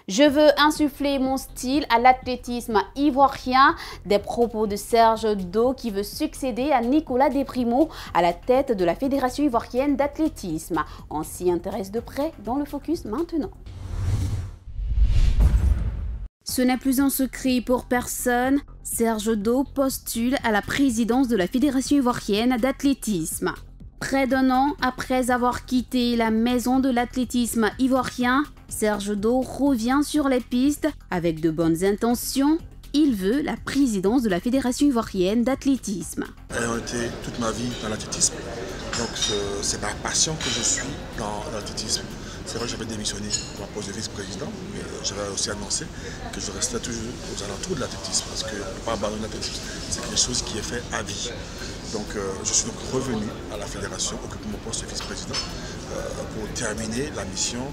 Je veux insuffler mon style à l'athlétisme ivoirien. Des propos de Serge Do qui veut succéder à Nicolas Desprimo à la tête de la Fédération ivoirienne d'athlétisme. On s'y intéresse de près dans le Focus maintenant. Ce n'est plus un secret pour personne. Serge Do postule à la présidence de la Fédération ivoirienne d'athlétisme. Près d'un an après avoir quitté la maison de l'athlétisme ivoirien, Serge Do revient sur les pistes avec de bonnes intentions. Il veut la présidence de la Fédération ivoirienne d'athlétisme. Ayant été toute ma vie dans l'athlétisme, donc c'est ma passion que je suis dans l'athlétisme. C'est vrai que j'avais démissionné pour ma poste de vice-président, mais j'avais aussi annoncé que je restais toujours aux alentours de l'athlétisme, parce que ne pas abandonner l'athlétisme, c'est quelque chose qui est fait à vie. Donc je suis donc revenu à la fédération, occuper mon poste de vice-président, pour terminer la mission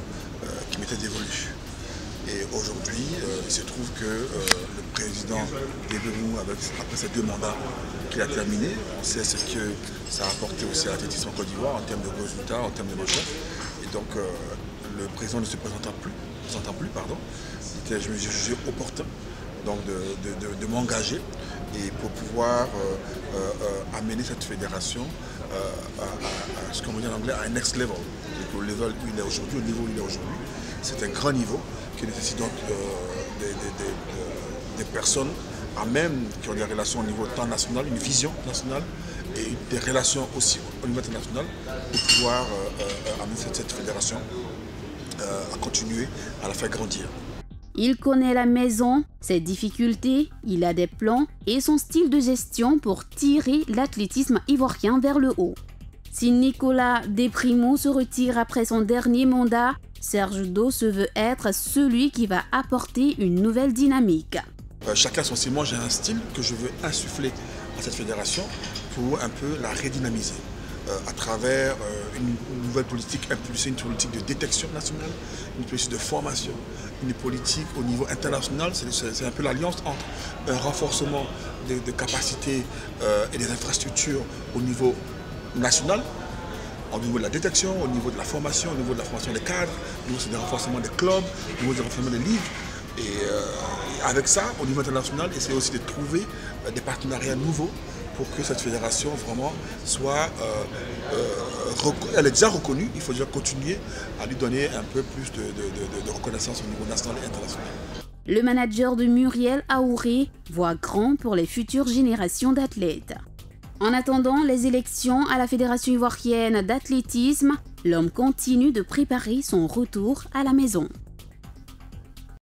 qui m'était dévolue. Et aujourd'hui, il se trouve que le président Desprimo, après ses 2 mandats qu'il a terminés, on sait ce que ça a apporté aussi à l'athlétisme en Côte d'Ivoire en termes de résultats, en termes de marché. Et donc le président ne se présentant plus, je me suis jugé opportun donc de m'engager et pour pouvoir amener cette fédération à ce qu'on dit en anglais, à un next level. Donc, au level où il est aujourd'hui, au niveau où il est aujourd'hui, c'est un grand niveau qui nécessite donc des personnes à même qui ont des relations au niveau tant national, une vision nationale et des relations aussi au niveau international pour pouvoir amener cette fédération à continuer à la faire grandir. Il connaît la maison, ses difficultés, il a des plans et son style de gestion pour tirer l'athlétisme ivoirien vers le haut. Si Nicolas Desprimo se retire après son dernier mandat, Serge Do se veut être celui qui va apporter une nouvelle dynamique. Chacun son style. Moi, j'ai un style que je veux insuffler à cette fédération pour un peu la redynamiser à travers une nouvelle politique impulsée, une politique de détection nationale, une politique de formation, une politique au niveau international. C'est un peu l'alliance entre un renforcement de capacités et des infrastructures au niveau national, au niveau de la détection, au niveau de la formation des cadres, au niveau du renforcement des clubs, au niveau du renforcement des ligues. Et avec ça, au niveau international, essayer aussi de trouver des partenariats nouveaux pour que cette fédération vraiment soit, elle est déjà reconnue, il faut déjà continuer à lui donner un peu plus de reconnaissance au niveau national et international. Le manager de Muriel Aouré voit grand pour les futures générations d'athlètes. En attendant les élections à la Fédération ivoirienne d'athlétisme, l'homme continue de préparer son retour à la maison.